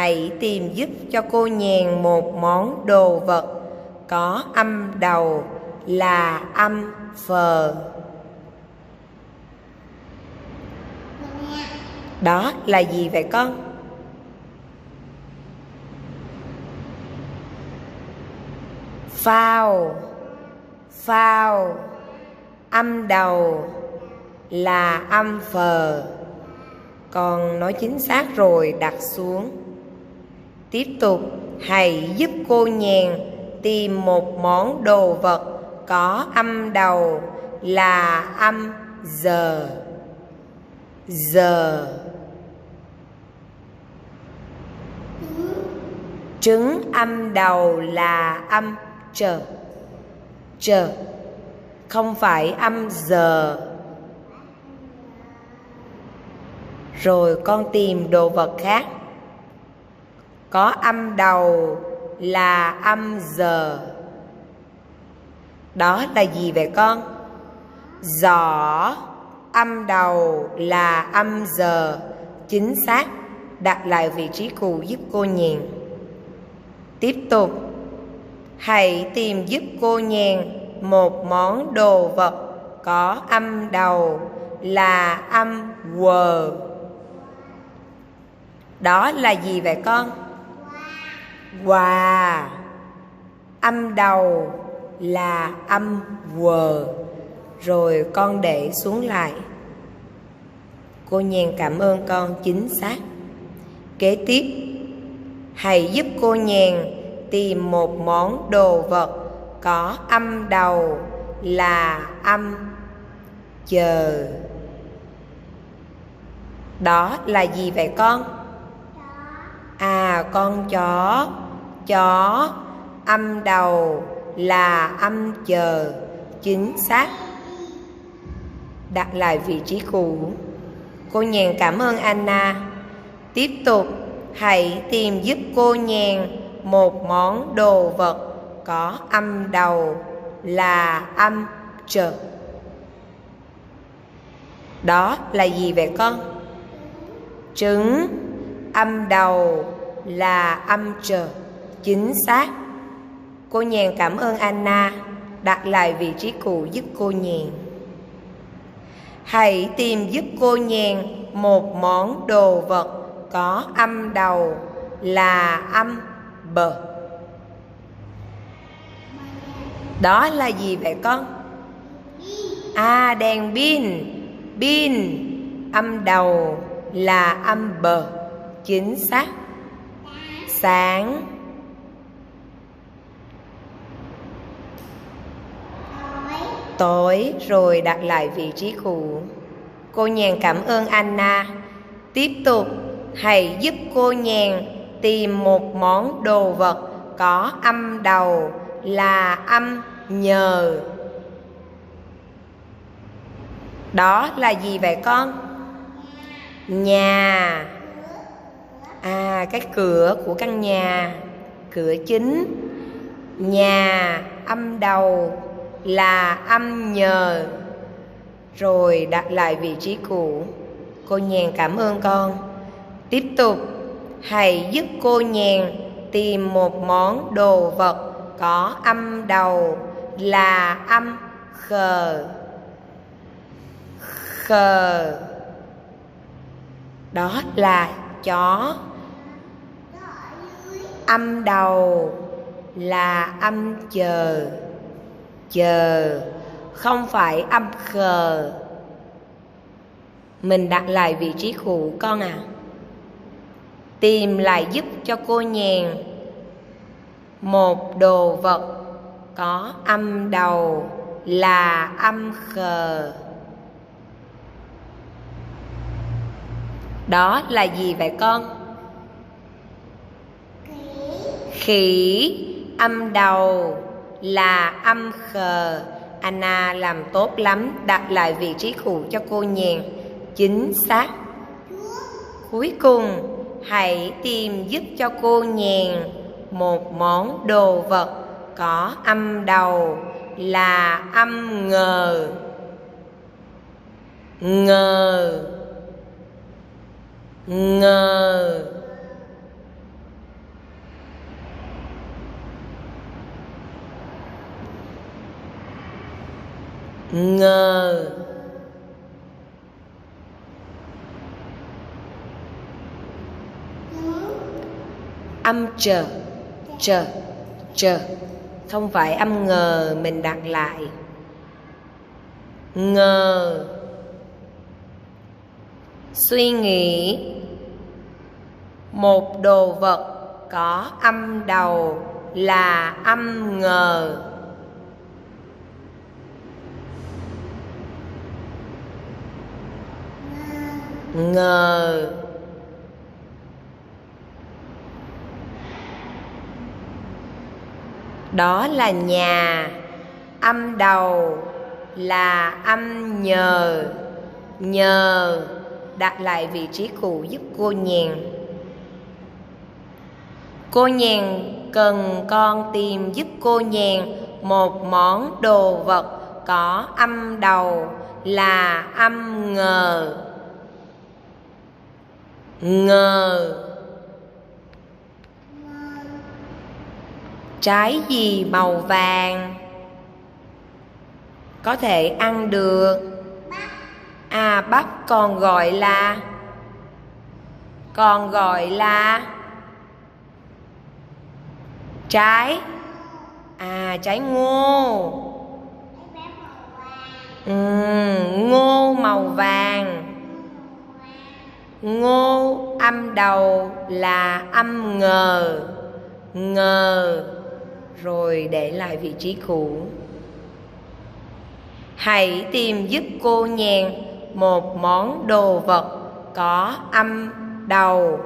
hãy tìm giúp cho cô Nhàn một món đồ vật có âm đầu là âm phờ. Đó là gì vậy con? Phao. Phao âm đầu là âm phờ. Con nói chính xác rồi, đặt xuống. Tiếp tục, hãy giúp cô Nhàn tìm một món đồ vật có âm đầu là âm giờ. Giờ. Trứng âm đầu là âm chờ. Chờ, không phải âm giờ. Rồi con tìm đồ vật khác có âm đầu là âm giờ. Đó là gì vậy con? Giỏ âm đầu là âm giờ. Chính xác, đặt lại vị trí cũ giúp cô Nhàn. Tiếp tục, hãy tìm giúp cô Nhàn một món đồ vật có âm đầu là âm quờ. Đó là gì vậy con? Quà. Âm đầu là âm quờ. Rồi con để xuống lại. Cô Nhàn cảm ơn con, chính xác. Kế tiếp, hãy giúp cô Nhàn tìm một món đồ vật có âm đầu là âm chờ. Đó là gì vậy con? À, con chó. Chó âm đầu là âm chờ. Chính xác, đặt lại vị trí cũ. Cô Nhàn cảm ơn Anna. Tiếp tục, hãy tìm giúp cô Nhàn một món đồ vật có âm đầu là âm chờ. Đó là gì vậy con? Trứng âm đầu là âm chờ. Chính xác. Cô Nhàn cảm ơn Anna. Đặt lại vị trí cũ giúp cô Nhàn. Hãy tìm giúp cô Nhàn một món đồ vật có âm đầu là âm bờ. Đó là gì vậy con? À, đèn pin. Pin âm đầu là âm bờ. Chính xác. Sáng. Tối. Rồi đặt lại vị trí cũ. Cô Nhàn cảm ơn Anna. Tiếp tục, hãy giúp cô Nhàn tìm một món đồ vật có âm đầu là âm nhờ. Đó là gì vậy con? Nhà. À, cái cửa của căn nhà. Cửa chính. Nhà âm đầu là âm nhờ. Rồi đặt lại vị trí cũ. Cô Nhàn cảm ơn con. Tiếp tục, hãy giúp cô Nhàn tìm một món đồ vật có âm đầu là âm khờ. Khờ. Đó là chó. Âm đầu là âm chờ. Chờ, không phải âm khờ. Mình đặt lại vị trí cũ con à. Tìm lại giúp cho cô Nhàn một đồ vật có âm đầu là âm khờ. Đó là gì vậy con? Khỉ âm đầu là âm khờ. Anna làm tốt lắm. Đặt lại vị trí cũ cho cô Nhàn. Chính xác. Cuối cùng, hãy tìm giúp cho cô Nhàn một món đồ vật có âm đầu là âm ngờ. Ngờ. Ngờ. ngờ. Âm chờ, chờ, không phải âm ngờ mình đặt lại. Ngờ. Suy nghĩ. Một đồ vật có âm đầu là âm ngờ. Ngờ. Đó là nhà, âm đầu là âm nhờ. Nhờ đặt lại vị trí cũ giúp cô nhàn. Cô nhàn cần con tìm giúp cô nhàn một món đồ vật có âm đầu là âm ngờ. Ngờ. Trái gì màu vàng? Có thể ăn được. Bắp còn gọi là trái. Trái ngô. Ngô màu vàng. Ngô âm đầu là âm ngờ. Ngờ. Rồi để lại vị trí cũ. Hãy tìm giúp cô nhàn một món đồ vật có âm đầu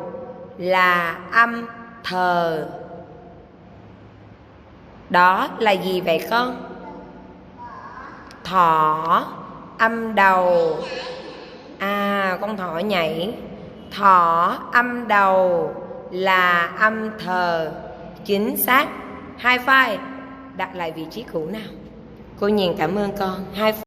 là âm thờ. Đó là gì vậy con? Thỏ. Âm đầu. Con thỏ nhảy. Thỏ âm đầu là âm thờ. Chính xác. High five. Đặt lại vị trí cũ nào. Cô Nhàn cảm ơn con. High five.